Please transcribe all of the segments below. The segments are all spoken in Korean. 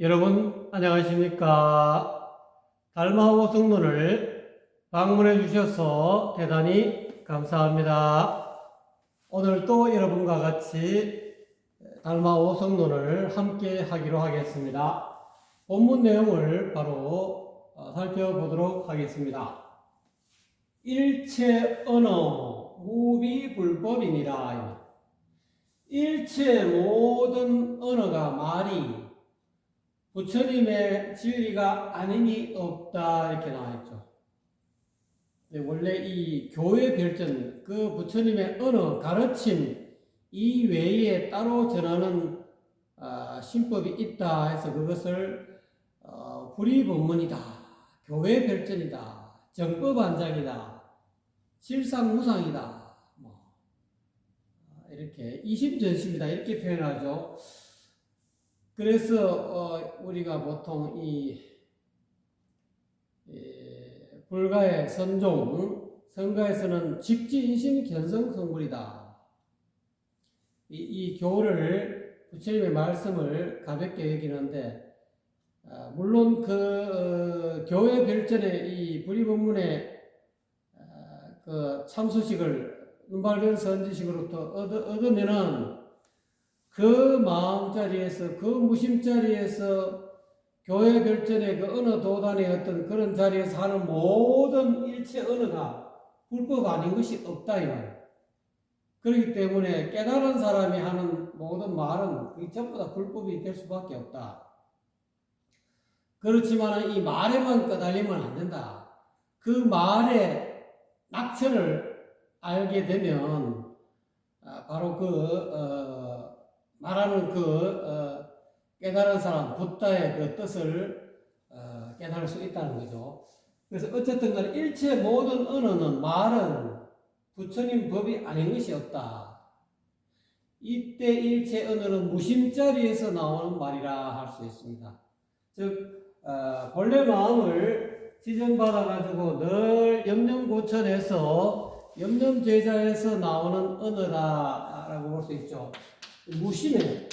여러분 안녕하십니까? 달마오 성론을 방문해 주셔서 대단히 감사합니다. 오늘 또 여러분과 같이 달마오 성론을 함께 하기로 하겠습니다. 본문 내용을 바로 살펴보도록 하겠습니다. 일체 언어 무비불법이니라. 일체 모든 언어가 말이 부처님의 진리가 아님이 없다 이렇게 나와있죠. 원래 이 교회 별전, 그 부처님의 언어, 가르침 이외에 따로 전하는 신법이 있다 해서 그것을 불의법문이다, 교회 별전이다, 정법안장이다, 실상무상이다, 이렇게 이심전심이다 이렇게 표현하죠. 그래서 우리가 보통 불가의 선종, 성가에서는 직지인심 견성성불이다. 이 교를 부처님의 말씀을 가볍게 여기는데, 물론 그 교회 별전의 이 불의법문의 그 참소식을 눈발견 선지식으로부터 얻으면은 그 마음자리에서, 그 무심자리에서 교회 별전의 그 어느 도단의 어떤 그런 자리에서 하는 모든 일체 언어가 불법 아닌 것이 없다 이 말이에요. 그렇기 때문에 깨달은 사람이 하는 모든 말은 그게 전부 다 불법이 될 수밖에 없다. 그렇지만 이 말에만 끄달리면 안 된다. 그 말의 낙천을 알게 되면 바로 말하는 깨달은 사람, 붓다의 그 뜻을 깨달을 수 있다는 거죠. 그래서 어쨌든 간에 일체 모든 언어는, 말은 부처님 법이 아닌 것이 없다. 이때 일체 언어는 무심자리에서 나오는 말이라 할 수 있습니다. 즉 본래 마음을 지정받아가지고 늘 염념고천에서 염념제자에서 나오는 언어다라고 볼 수 있죠. 무심해.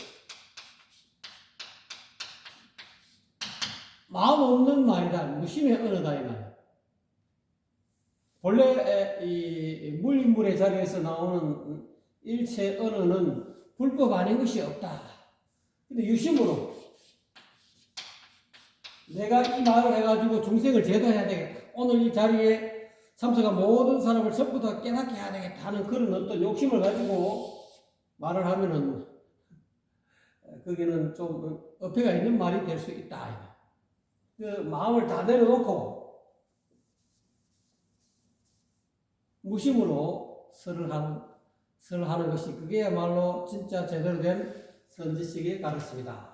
마음 없는 말이다. 무심의 언어다 이 말. 본래 이 물인물의 자리에서 나오는 일체 언어는 불법 아닌 것이 없다. 근데 유심으로 내가 이 말을 해가지고 중생을 제도해야 되겠다. 오늘 이 자리에 참석한 모든 사람을 전부 다 깨닫게 해야 되겠다 하는 그런 어떤 욕심을 가지고 말을 하면은 거기는 좀 어폐가 있는 말이 될 수 있다. 그 마음을 다 내려놓고 무심으로 설을 하는 것이 그게야말로 진짜 제대로 된 선지식의 가르침이다.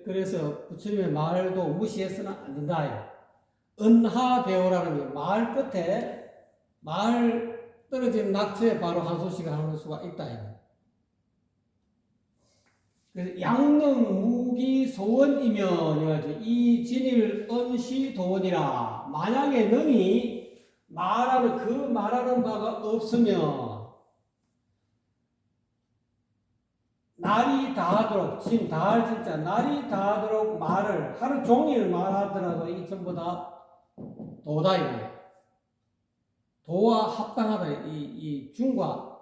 그래서 부처님의 말도 무시해서는 안 된다. 은하대오라는 게 말 끝에 말 떨어진 낙처에 바로 한 소식을 하는 수가 있다. 그래서 양능 무기 소원이면 이 진일 언시 도원이라. 만약에 능이 말하는 바가 없으면 날이 다하도록, 진 다할 진짜 날이 다하도록 말을 하루 종일 말하더라도 이게 전부 다 도다 이거예요. 도와 합당하다. 이 중과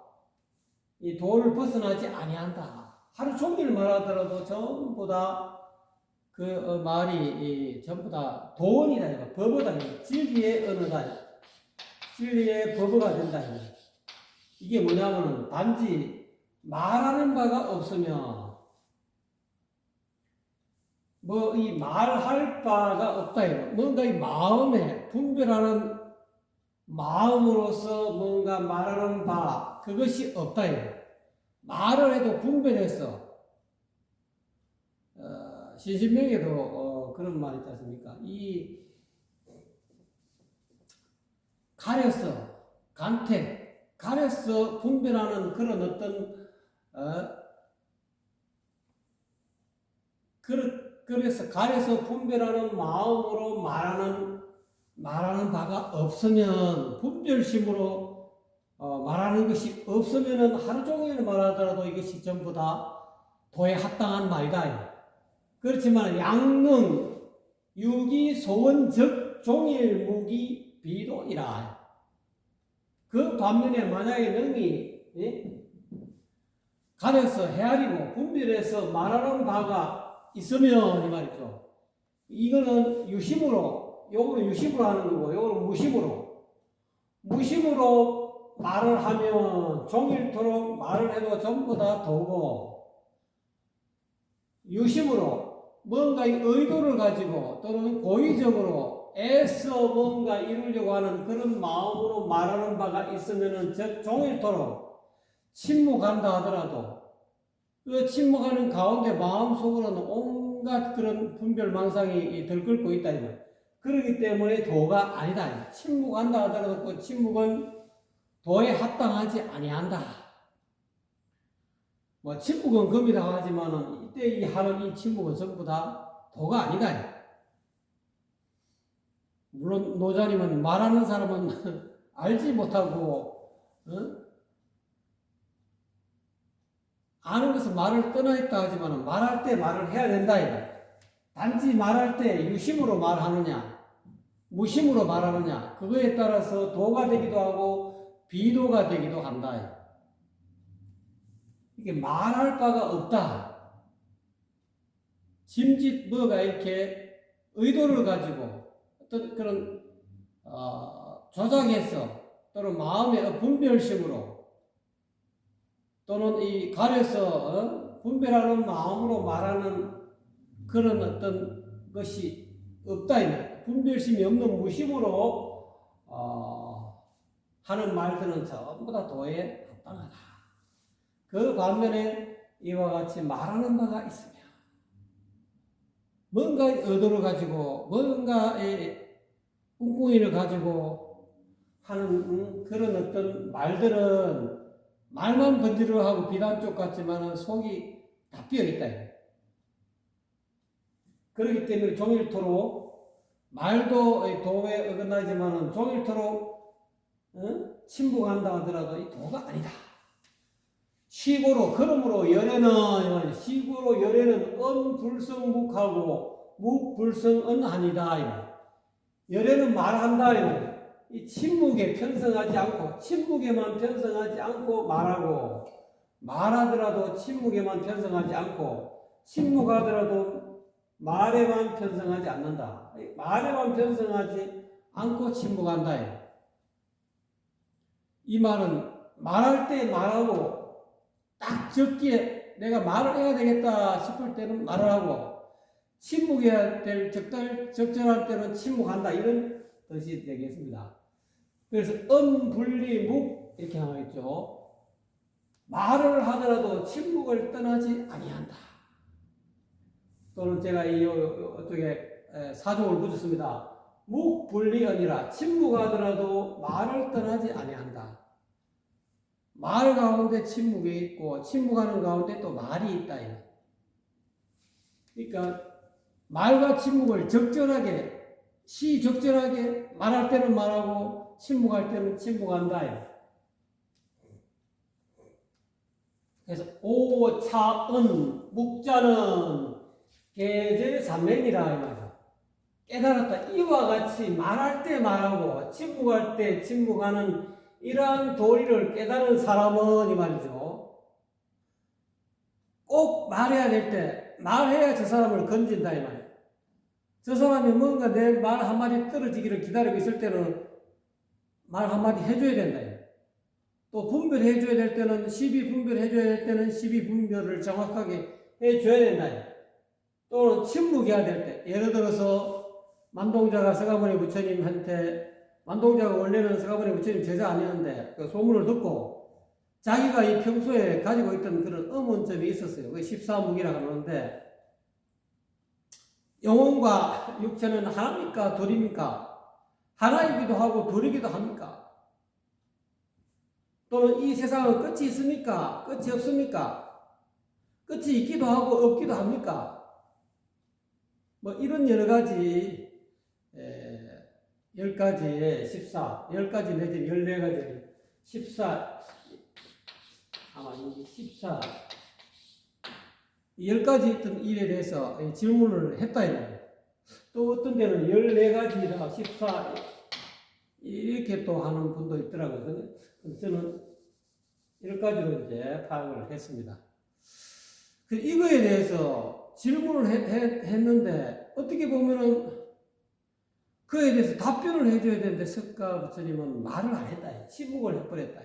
이 도를 벗어나지 아니한다. 하루 종일 말하더라도 전부 다 그 말이 전부 다 도원이다 이거. 법어다 이거. 진리의 언어다. 진리의 법어가 된다 이거. 이게 뭐냐면은 단지 말하는 바가 없으면 이 말할 바가 없다 이거. 뭔가 이 마음에 분별하는 마음으로서 뭔가 말하는 바 그것이 없다 이거. 말을 해도 분별해서 신신명에도 그런 말이 있지 않습니까? 이 가려서 분별하는 그런 어떤 그래서 가려서 분별하는 마음으로 말하는 바가 없으면, 분별심으로 말하는 것이 없으면은 하루 종일 말하더라도 이것이 전부 다 도에 합당한 말이다. 그렇지만 양능, 유기, 소원, 적, 종일, 무기, 비도이라. 그 반면에 만약에 능이 가려서 헤아리고 분별해서 말하는 바가 있으면 이 말이죠. 이거는 유심으로, 요거는 유심으로 하는 거고, 요거는 무심으로 말을 하면 종일토록 말을 해도 전부 다 도고, 유심으로 뭔가 의도를 가지고 또는 고의적으로 애써 뭔가 이루려고 하는 그런 마음으로 말하는 바가 있으면은 종일토록 침묵한다 하더라도 그 침묵하는 가운데 마음속으로는 온갖 그런 분별망상이 들끓고 있다. 그렇기 때문에 도가 아니다. 침묵한다 하더라도 그 침묵은 도에 합당하지 아니한다. 뭐 침묵은 금이라고 하지만은 이때 이 하는 이 침묵은 전부 다 도가 아니다. 물론 노자님은 말하는 사람은 알지 못하고 아는 것은 말을 떠나있다 하지만 말할 때 말을 해야 된다. 단지 말할 때 유심으로 말하느냐 무심으로 말하느냐 그거에 따라서 도가 되기도 하고 비도가 되기도 한다. 이게 말할 바가 없다. 짐짓 뭐가 이렇게 의도를 가지고 어떤 그런 조작해서 또는 마음의 분별심으로 또는 이 가려서 분별하는 마음으로 말하는 그런 어떤 것이 없다. 분별심이 없는 무심으로 하는 말들은 전부 다 도에 합당하다. 그 반면에 이와 같이 말하는 바가 있으며 뭔가 의도를 가지고 뭔가의 꿍꿍이를 가지고 하는 그런 어떤 말들은 말만 번지르하고 비단 쪽 같지만 속이 다 비어있다. 그렇기 때문에 종일토록 말도 도에 어긋나지만 종일토록 침묵한다 하더라도 이 도가 아니다. 시고로 그러므로 열애는 시고로 열애는 언불성묵하고 묵불성언하니다. 열애는 말한다. 이 침묵에 편성하지 않고 침묵에만 편성하지 않고 말하고 말하더라도 침묵에만 편성하지 않고 침묵하더라도 말에만 편성하지 않는다. 말에만 편성하지 않고 침묵한다. 이 말은 말할 때 말하고 딱 적기에 내가 말을 해야 되겠다 싶을 때는 말을 하고 침묵해야 될 적절할 때는 침묵한다. 이런 뜻이 되겠습니다. 그래서 분리, 이렇게 나와있죠. 말을 하더라도 침묵을 떠나지 아니한다. 또는 제가 이쪽에 사족을 붙였습니다. 분리언이라 침묵하더라도 말을 떠나지 아니한다. 말 가운데 침묵이 있고 침묵하는 가운데 또 말이 있다. 그러니까 말과 침묵을 적절하게 시적절하게 말할 때는 말하고 침묵할 때는 침묵한다. 그래서 오차은 묵자는 계제삼맹이라 이 말이야. 깨달았다. 이와 같이 말할 때 말하고 침묵할 때 침묵하는 이러한 도리를 깨달은 사람은 이 말이죠. 꼭 말해야 될 때 말해야 저 사람을 건진다 이 말이야. 저 사람이 뭔가 내 말 한마디 떨어지기를 기다리고 있을 때는 말 한마디 해줘야 된다. 또 분별해줘야 될 때는 시비 분별해줘야 될 때는 시비 분별을 정확하게 해줘야 된다. 또는 침묵해야 될 때 예를 들어서 만동자가 서가모니 부처님한테 만동자가 원래는 서가모니 부처님 제자 아니었는데 그 소문을 듣고 자기가 이 평소에 가지고 있던 그런 의문점이 있었어요. 그게 14무기라고 하는데 영혼과 육체는 하나입니까? 둘입니까? 하나이기도 하고 둘이기도 합니까? 또는 이 세상은 끝이 있습니까? 끝이 없습니까? 끝이 있기도 하고 없기도 합니까? 뭐 이런 여러 가지 10가지에 14, 10가지 내지 14가지 14 아마 14 이 10가지 있던 일에 대해서 질문을 했다 이거예요. 또 어떤 데는 14가지나 14 이렇게 또 하는 분도 있더라고요. 저는 10가지로 이제 파악을 했습니다. 이거에 대해서 질문을 했는데 어떻게 보면은 그에 대해서 답변을 해줘야 되는데 석가 부처님은 말을 안 했다. 침묵을 해버렸다.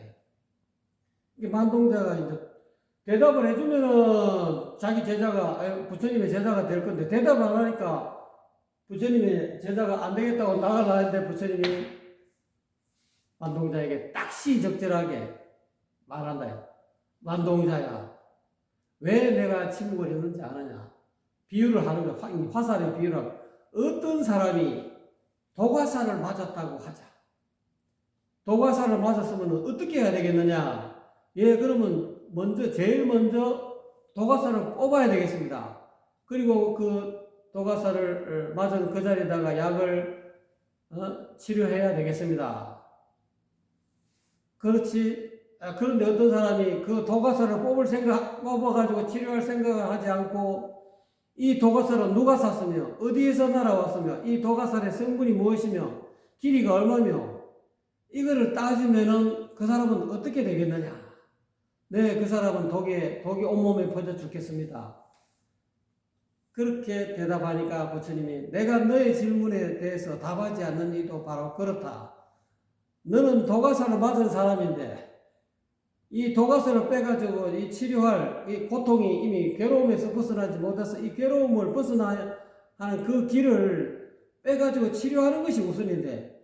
이게 만동자가 이제 대답을 해주면은 자기 제자가, 부처님의 제자가 될 건데 대답을 안 하니까 부처님의 제자가 안 되겠다고 나가려 하는데 부처님이 만동자에게 딱 시적절하게 말한다. 만동자야, 왜 내가 침묵을 했는지 아느냐? 비유를 하는 거야. 화살의 비유를. 어떤 사람이 도가살을 맞았다고 하자. 도가살을 맞았으면 어떻게 해야 되겠느냐? 예, 그러면 제일 먼저 도가살을 뽑아야 되겠습니다. 그리고 그 도가살을 맞은 그 자리에다가 약을 치료해야 되겠습니다. 그렇지. 그런데 어떤 사람이 그 도가살을 뽑아가지고 치료할 생각을 하지 않고 이 도가살은 누가 샀으며 어디에서 날아왔으며 이 도가살의 성분이 무엇이며 길이가 얼마며 이거를 따지면은 그 사람은 어떻게 되겠느냐? 네, 그 사람은 독이 온몸에 퍼져 죽겠습니다. 그렇게 대답하니까 부처님이 내가 너의 질문에 대해서 답하지 않는 이도 바로 그렇다. 너는 도가살을 맞은 사람인데 이 도가살을 빼가지고 이 치료할 이 고통이 이미 괴로움에서 벗어나지 못해서 이 괴로움을 벗어나야 하는 그 길을 빼가지고 치료하는 것이 우선인데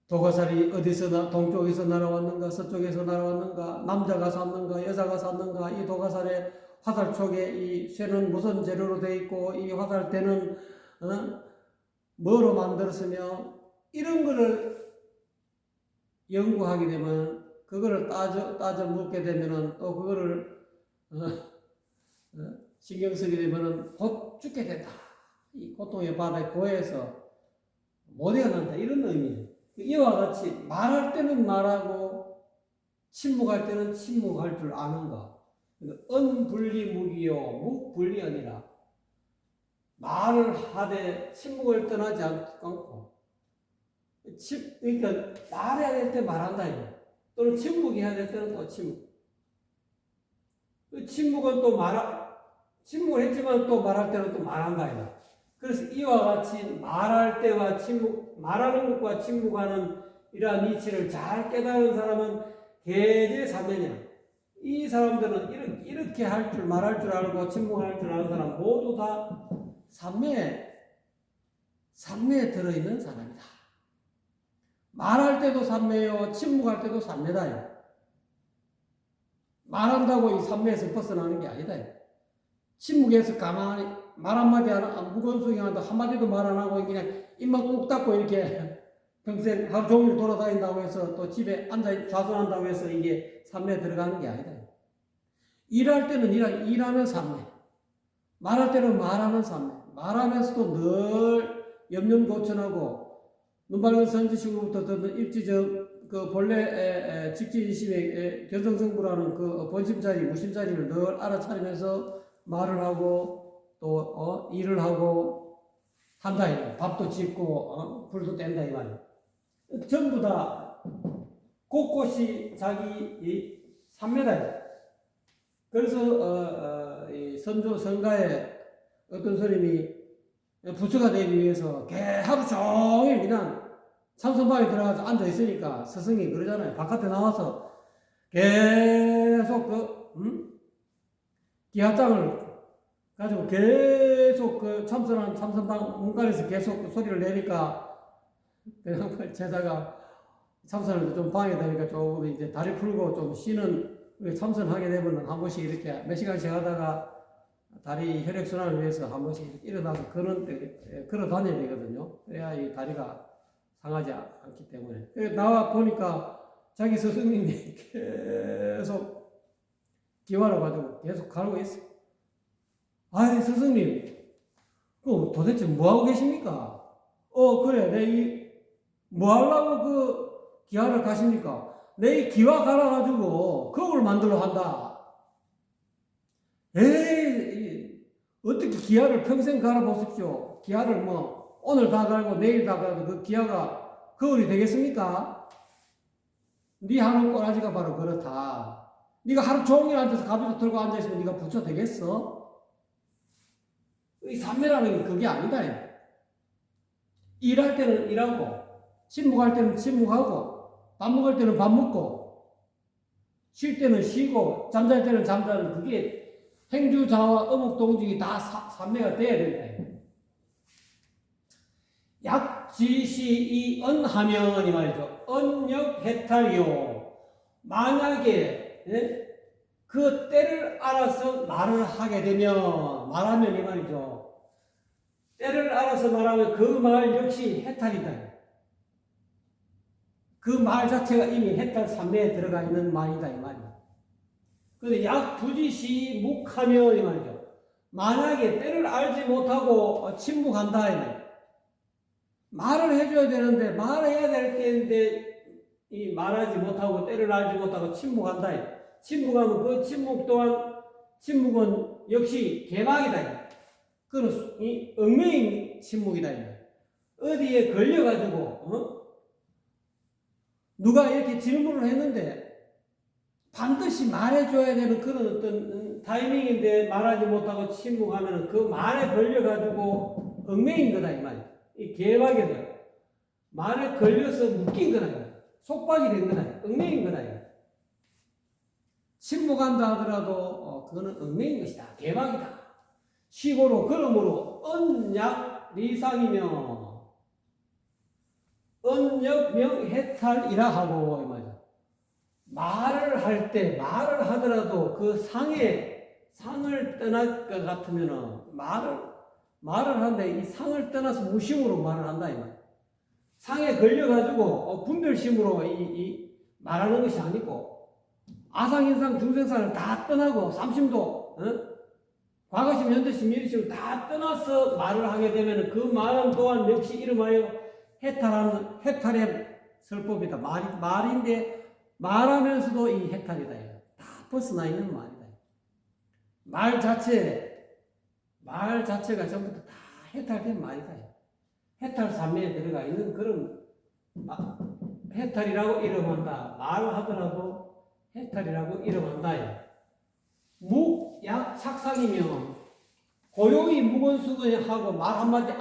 도가살이 어디서 동쪽에서 날아왔는가 서쪽에서 날아왔는가 남자가 샀는가 여자가 샀는가 이 도가살의 화살촉에 이 쇠는 무슨 재료로 되어 있고 이 화살대는 뭐로 만들었으며 이런 거를 연구하게 되면 그거를 따져 묻게 되면은 또 그거를 신경 쓰게 되면은 곧 죽게 된다. 이 고통의 바다에 고해서 못 헤어난다. 이런 의미예요. 이와 같이 말할 때는 말하고 침묵할 때는 침묵할 줄 아는 거. 은분리무기요 묵분리아니라. 말을 하되 침묵을 떠나지 않고 그러니까 말해야 될 때 말한다 이거. 또는 침묵해야 될 때는 또 침묵. 침묵은 또 침묵을 했지만 또 말할 때는 또 말한다 이거. 그래서 이와 같이 말할 때와 말하는 것과 침묵하는 이러한 이치를 잘 깨달은 사람은 개제사면이야. 이 사람들은 이렇게 말할 줄 알고 침묵할 줄 아는 사람 모두 다 삼매에 들어있는 사람이다. 말할 때도 삼매요, 침묵할 때도 삼매다. 말한다고 이 삼매에서 벗어나는 게 아니다. 침묵해서 가만히 말 한마디 무거운 소리 하는데 한마디도 말 안 하고 그냥 입만 꾹 닫고 이렇게 평생 하루 종일 돌아다닌다고 해서 또 집에 앉아 좌선한다고 해서 이게 삼매에 들어가는 게 아니다. 일할 때는 일하는 삼매, 말할 때는 말하는 삼매, 말하면서도 늘 염려고천하고 눈 밝은 선지식으로부터 일지적 그 본래 직지인심의 견성성부라는 그 본심자리, 무심자리를 늘 알아차리면서 말을 하고 또 일을 하고 한다 이거. 밥도 짓고 불도 뗀다 이 말이야. 전부 다 곳곳이 자기 삼매다. 그래서 이 선조 성가에 어떤 스님이 부처가 되기 위해서 하루 종일 그냥 참선방에 들어가서 앉아 있으니까 스승이 그러잖아요. 바깥에 나와서 계속 기하장을 가지고 계속 그 참선방 문간에서 계속 그 소리를 내니까 그냥 제자가 참선을 좀 방해되니까 조금 이제 다리 풀고 좀 쉬는 참선하게 되면 한 번씩 이렇게 몇 시간씩 하다가 다리 혈액순환을 위해서 한 번씩 일어나서 걸어 다녀야 되거든요. 그래야 이 다리가 상하지 않기 때문에. 나와 보니까 자기 스승님이 계속 기와를 가지고 계속 가르고 있어. 아이, 스승님, 그 도대체 뭐 하고 계십니까? 그래, 뭐 하려고 그 기와를 가십니까? 내 이 기와 갈아가지고 거울 만들어 한다. 에이, 어떻게 기아를 평생 갈아보십시오. 기아를 뭐 오늘 다 갈고 내일 다 갈고 그 기아가 거울이 되겠습니까? 네 하는 꼬라지가 바로 그렇다. 네가 하루 종일 앉아서 가비도 들고 앉아있으면 네가 부처 되겠어? 이 삼매라는 게 그게 아니다. 일할 때는 일하고 침묵할 때는 침묵하고 밥 먹을 때는 밥 먹고 쉴 때는 쉬고 잠잘 때는 잠자는 그게 행주자와 어묵동직이 다 삼매가 돼야 된다. 약지시이언 하면 이 말이죠. 언역해탈이요. 만약에 그 때를 알아서 말을 하게 되면 말하면 이 말이죠. 때를 알아서 말하면 그 말 역시 해탈이다. 그 말 자체가 이미 해탈 삼매에 들어가 있는 말이다 이 말이야. 그런데 약부지시 묵하면 이 말이죠. 만약에 때를 알지 못하고 침묵한다 이 말이야. 말을 해줘야 되는데 말해야 될 때인데 이 말하지 못하고 때를 알지 못하고 침묵한다. 침묵하면 그 침묵 또한 침묵은 역시 개막이다. 그건 이 얽매인 침묵이다. 어디에 걸려가지고 누가 이렇게 질문을 했는데 반드시 말해줘야 되는 그런 어떤 타이밍인데 말하지 못하고 침묵하면 그 말에 걸려가지고 얽매인 거다 이 말이야. 이 개박이다. 말에 걸려서 묶인 거다. 속박이 된 거다. 얽매인 거다. 침묵한다 하더라도 그거는 얽매인 것이다. 개박이다. 시고로 그러므로 언약 리상이며 언역명 해탈이라 하고 이 말이야. 말을 할 때 말을 하더라도 그 상을 떠날 것 같으면은 말을 하는데 이 상을 떠나서 무심으로 말을 한다 이 말. 상에 걸려가지고 분별심으로 이 말하는 것이 아니고 아상인상 중생상을 다 떠나고 삼심도 과거심 현재심 미래심 다 떠나서 말을 하게 되면 그 말은 또한 역시 이름하여 해탈의 설법이다. 말인데 말하면서도 이 해탈이다. 다 벗어나 있는 말이다. 말 자체가 전부 다 해탈된 말이다. 해탈 삼매에 들어가 있는 그런 해탈이라고 이름한다. 말을 하더라도 해탈이라고 이름한다. 묵약 착상이면 고요히 무건수행하고 말 한마디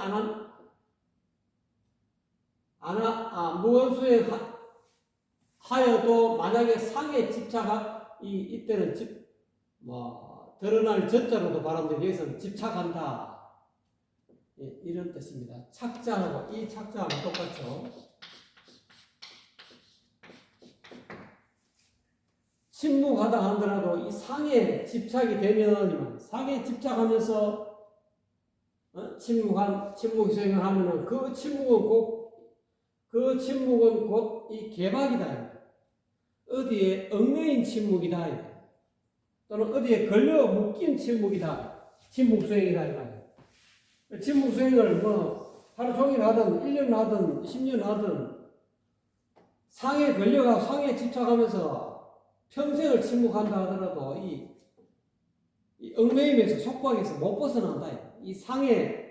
무건수행하여도 만약에 상에 이때는 드러날 젖자로도 발음되고 여기서는 집착한다. 예, 이런 뜻입니다. 착자하고 이 착자하고 똑같죠. 침묵하다 하더라도 이 상에 집착이 되면 상에 집착하면서 침묵 수행을 하면은 그 침묵은 곧 이 개박이다. 어디에 얽매인 침묵이다. 또는 어디에 걸려 묶인 침묵이다. 침묵 수행이다. 침묵 수행을 하루 종일 하든 1년 하든 10년 하든 상에 걸려가 상에 집착하면서 평생을 침묵한다 하더라도 이 얽매임에서 속박에서 못 벗어난다. 이 상에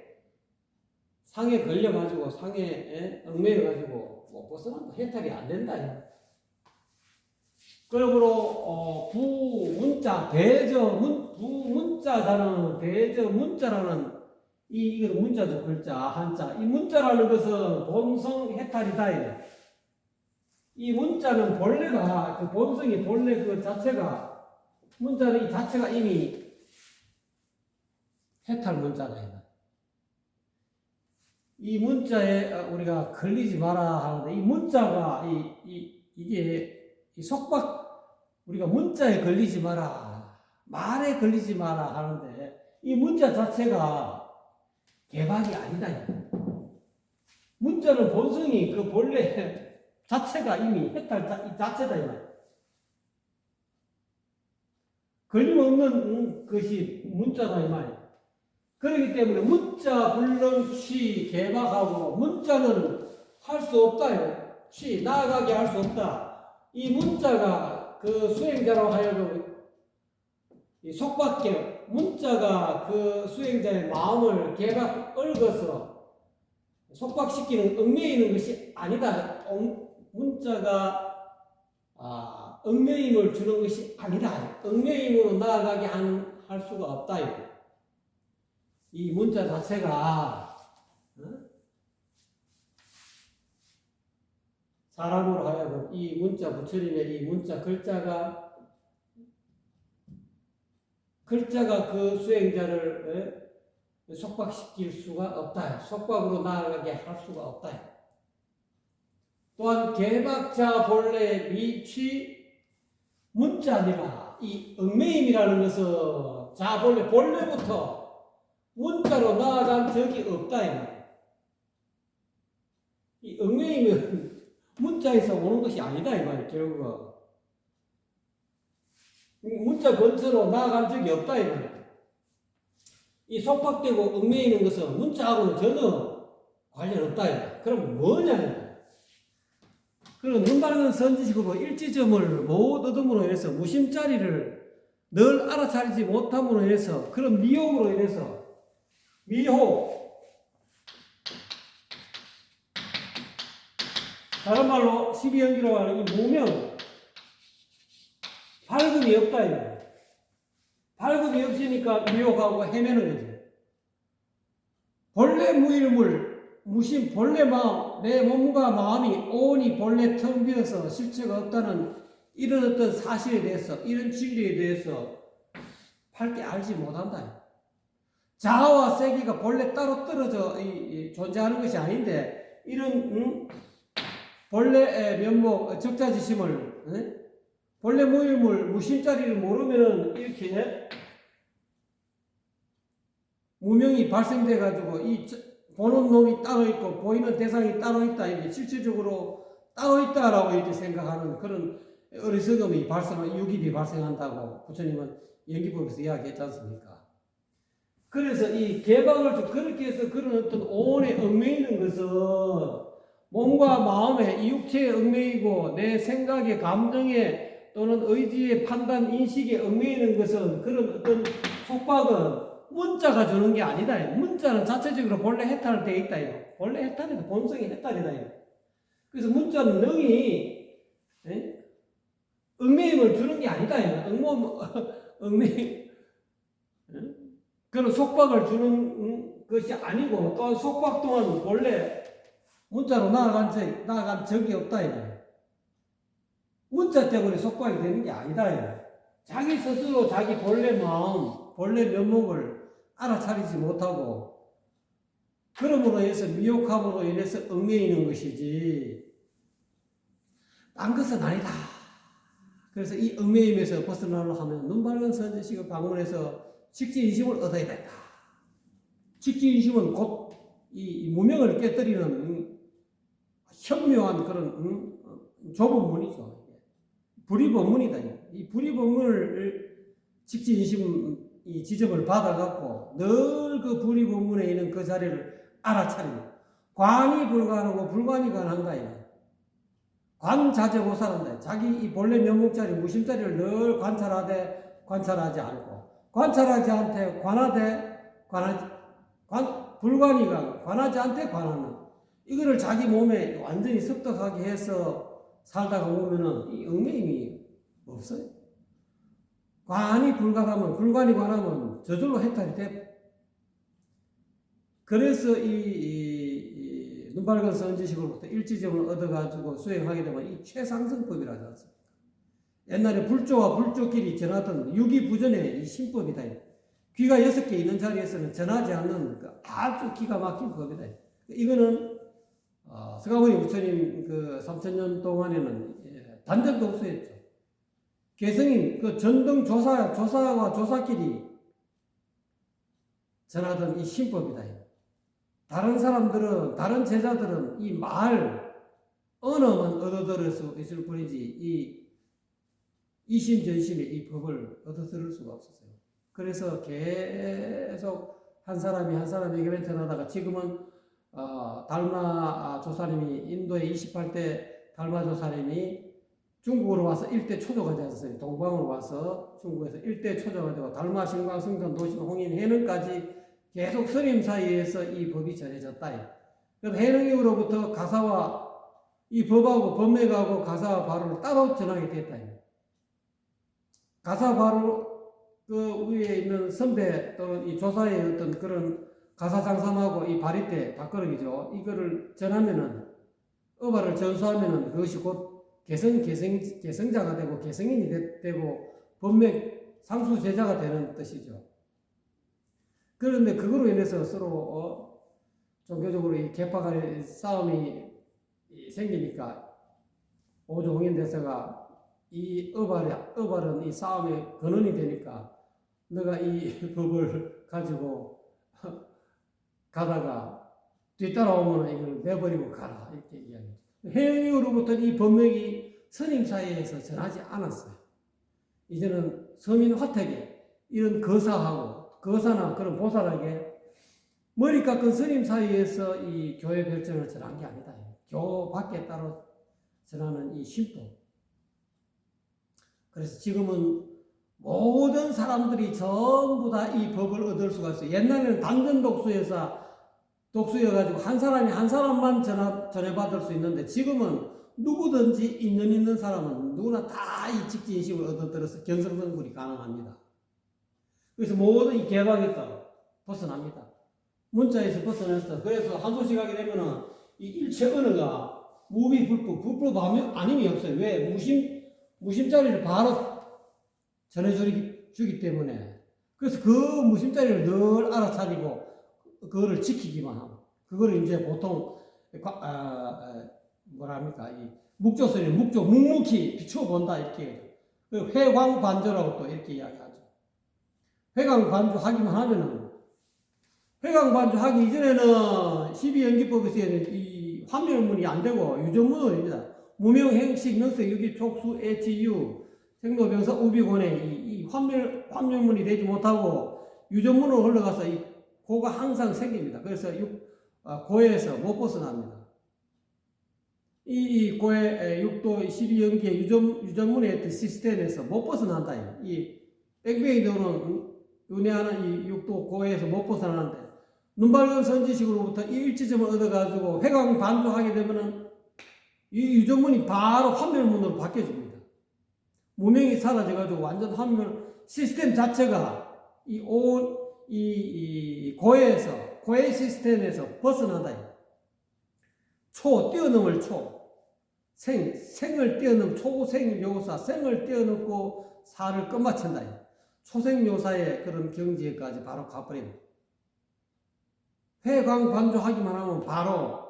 걸려가지고 상에 얽매여가지고 못 벗어난다. 해탈이 안 된다. 그러므로 부문자 부문자라는 대저문자라는 이건 문자죠. 글자 한자. 이 문자라는 것은 본성 해탈이다. 이 문자는 본래가 그 본성이 본래 그 자체가 문자는 이 자체가 이미 해탈 문자다. 이 문자에 우리가 걸리지 마라 하는데 이 문자가 이게 이 속박 우리가 문자에 걸리지 마라 말에 걸리지 마라 하는데 이 문자 자체가 개박이 아니다. 문자는 본성이 그 본래 자체가 이미 해탈 자체다 이 말. 걸림없는 것이 문자다 이 말. 그렇기 때문에 문자 불능취 개박하고 문자는 할 수 없다. 취 나아가게 할 수 없다. 이 문자가 그 수행자로 하여금 이 속박계 문자가 그 수행자의 마음을 개박 얽어서 속박시키는 얽매이는 것이 아니다. 문자가 얽매임을 주는 것이 아니다. 얽매임으로 나아가게 할 수가 없다. 이 문자 자체가 사람으로 하여금 이 문자 부처님의 이 문자 글자가 그 수행자를 속박시킬 수가 없다. 속박으로 나아가게 할 수가 없다. 또한 개박자 본래 미취 문자니라. 이 얽매임이라는 것은 자 본래부터 문자로 나아간 적이 없다. 이 얽매임은 문자에서 오는 것이 아니다. 이 말이야, 결국은. 문자 근처로 나아간 적이 없다. 이 말이야. 이 속박되고 얽매이는 것은 문자하고는 전혀 관련 없다. 이 말이야. 그럼 뭐냐? 그리고 눈바른 선지식으로 일지점을 못 얻음으로 인해서 무심자리를 늘 알아차리지 못함으로 인해서 그런 미혹으로 인해서 다른 말로 12연기라고 하는 이 무명 발급이 없다 이거예요. 발급이 없으니까 미혹하고 헤매는 거지. 본래 무일물 무심 본래 마음 내 몸과 마음이 온이 본래 텅 비어서 실체가 없다는 이런 어떤 사실에 대해서 이런 진리에 대해서 밝게 알지 못한다. 자아와 세계가 본래 따로 떨어져 존재하는 것이 아닌데 이런 본래 면목 적자지심을 본래 무일물 무심자리를 모르면은 이렇게 무명이 발생돼 가지고 이 보는 놈이 따로 있고 보이는 대상이 따로 있다. 이게 실질적으로 따로 있다라고 이렇게 생각하는 그런 어리석음이 유깁이 발생한다고 부처님은 연기법에서 이야기했지 않습니까? 그래서 이 개방을 그렇게 해서 그런 어떤 온에 얽매이는 것은 몸과 마음에 이 육체에 얽매이고 내 생각에 감정에 또는 의지에 판단 인식에 얽매이는 것은 그런 어떤 속박은 문자가 주는 게 아니다. 문자는 자체적으로 본래 해탈되어 있다. 본래 해탈이다. 본성이 해탈이다. 그래서 문자는 능히 얽매임을 주는 게 아니다. 얽매임 그런 속박을 주는 것이 아니고 또한 속박 또한 본래 문자로 나아간 적이 없다. 문자 때문에 속박이 되는 게 아니다. 자기 스스로 자기 본래 마음, 본래 면목을 알아차리지 못하고 그러므로 인해서 미혹함으로 인해서 얽매이는 것이지 딴 것은 아니다. 그래서 이 얽매임에서 벗어나려고 하면 눈바른 선지식을 방문해서 직지인심을 얻어야 된다. 직지인심은 곧 이 무명을 깨뜨리는 현묘한 그런 좁은 문이죠. 불이법문이다. 이 불이법문을 직지인심 이 지점을 받아갖고 늘 그 불이법문에 있는 그 자리를 알아차리고 관이 불가하고 불관이 가능한다. 관자재고사한다. 자기 이 본래 면목자리 무심자리를 늘 관찰하지 않고 관찰하지 않되 관하지 않되 관하는 이거를 자기 몸에 완전히 습득하게 해서 살다가 보면은 이 얽매임이 없어요. 관이 불관이 관하면 저절로 해탈이 돼. 그래서 이 눈바른 선지식으로부터 일지점을 얻어가지고 수행하게 되면 이 최상승법이라지 않습니까? 옛날에 불조와 불조끼리 전하던 유기부전의 이 신법이다. 귀가 6개 있는 자리에서는 전하지 않는 아주 기가 막힌 법이다. 이거는 서가모니 부처님 그 3000년 동안에는 단전도 없었죠. 개성인 그 전등 조사와 조사끼리 전하던 이 신법이다. 다른 사람들은, 다른 제자들은 이 말, 언어만 얻어들을 수 있을 뿐이지 이심전심의 이 법을 얻어들을 수가 없었어요. 그래서 계속 한 사람에게 전하다가 지금은 달마 조사님이 인도의 28대 달마 조사님이 중국으로 와서 일대 초조가 되었어요. 동방으로 와서 중국에서 일대 초조가 되고 달마, 신광, 승전, 도심, 홍인, 해능까지 계속 스님 사이에서 이 법이 전해졌다. 그럼 해능이후로부터 가사와 이 법하고 법맥하고 가사와 바로를 따로 전하게 됐다. 가사 바로 그 위에 있는 선배 또는 이 조사의 어떤 그런 가사 장삼하고 이 바리떼 밥그릇이죠. 이거를 전하면은 어바를 전수하면은 그것이 곧 개성자가 되고 개성인이 되고 법맥 상수 제자가 되는 뜻이죠. 그런데 그거로 인해서 서로 종교적으로 이 계파 간의 싸움이 생기니까 오종인 대사가 이 어발은 이 싸움의 근원이 되니까 너가 이 법을 가지고 가다가 뒤따라오면 이걸 내버리고 가라 이렇게 이야기합니다. 해영이후로부터 이 법맥이 스님 사이에서 전하지 않았어요. 이제는 서민 화택에 이런 거사나 그런 보살에게 머리 깎은 스님 사이에서 이 교회 별정을 전한 게 아니다. 교 밖에 따로 전하는 이 신도. 그래서 지금은 모든 사람들이 전부 다 이 법을 얻을 수가 있어요. 옛날에는 당근 독수여가지고 한 사람만 전해받을 수 있는데 지금은 누구든지 있는 사람은 누구나 다 이 직진식을 얻어들어서 견성성불이 가능합니다. 그래서 모든 이 개방에서 벗어납니다. 문자에서 벗어났어. 그래서 한 소식 하게 되면은 이 일체 언어가 무비불법 아님이 없어요. 왜? 무심자리를 바로 전해주기 때문에. 그래서 그 무심자리를 늘 알아차리고 그거를 지키기만 하고 그거를 이제 보통 이 묵조설이 묵묵히 비추어본다 이렇게. 그리고 회광반조라고 또 이렇게 이야기하죠. 회광반조 하기만 하면은 회광반조 하기 이전에는 12연기법에서 이 환멸문이 안 되고 유전문어입니다. 무명행식 명석 유기 촉수 애치유 생로병사 우비곤에 이 환멸문이 되지 못하고 유전문으로 흘러가서 이 고가 항상 생깁니다. 그래서 고에서 못 벗어납니다. 이 고의 육도 12연기의 유전문의 어떤 시스템에서 못 벗어난다. 이 뺑뺑이도는 윤회하는 이 육도 고에서 못 벗어나는데 눈밝은 선지식으로부터 이 일지점을 얻어가지고 회광반조하게 되면은 이 유전문이 바로 환멸문으로 바뀌어집니다. 무명이 사라져가지고 완전 환멸 시스템 자체가 고의 시스템에서 벗어난다. 뛰어넘을 생을 뛰어넘 초생요사, 생을 뛰어넘고 사를 끝마친다. 초생요사의 그런 경지에까지 바로 가버립니다. 회광반조하기만 하면 바로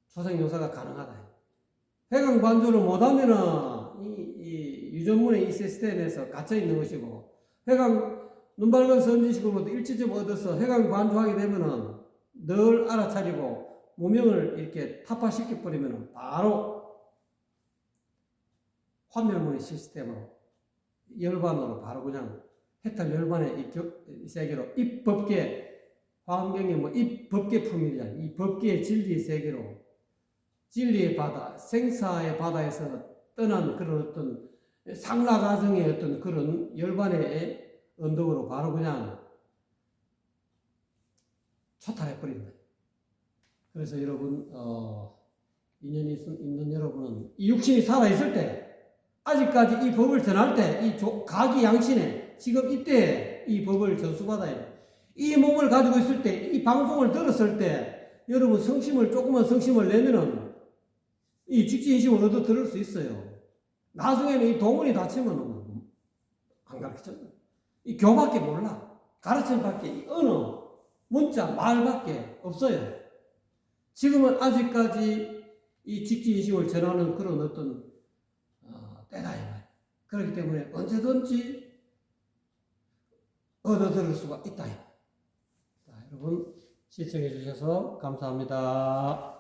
초생요사가 가능하다. 회광반조를 못하면은 이 유전문의 이 시스템에서 갇혀있는 것이고, 눈밝은 선지식으로부터 일지점 얻어서 회광반조하게 되면은 늘 알아차리고 무명을 이렇게 타파시켜버리면 바로 환멸문의 시스템으로 열반으로 바로 그냥 해탈 열반의 이 세계로 입법계 화엄경이 입법계 품이냐 이 법계의 진리의 세계로 진리의 바다 생사의 바다에서 떠난 그런 어떤 상라가정의 어떤 그런 열반의 언덕으로 바로 그냥 초탈해버린다. 그래서 여러분, 인연이 있는 여러분은 이 육신이 살아있을 때, 아직까지 이 법을 전할 때, 이 가기 양신에 지금 이때 이 법을 전수받아야 돼. 이 몸을 가지고 있을 때, 이 방송을 들었을 때, 여러분 조그만 성심을 내면은 이 직진심을 얻어 들을 수 있어요. 나중에는 이 동원이 다치면 안 가르쳐줘요. 이 교밖에 몰라. 가르침밖에, 이 언어, 문자, 말밖에 없어요. 지금은 아직까지 이 직진심을 전하는 그런 어떤 때다. 그렇기 때문에 언제든지 얻어들을 수가 있다. 자, 여러분 시청해 주셔서 감사합니다.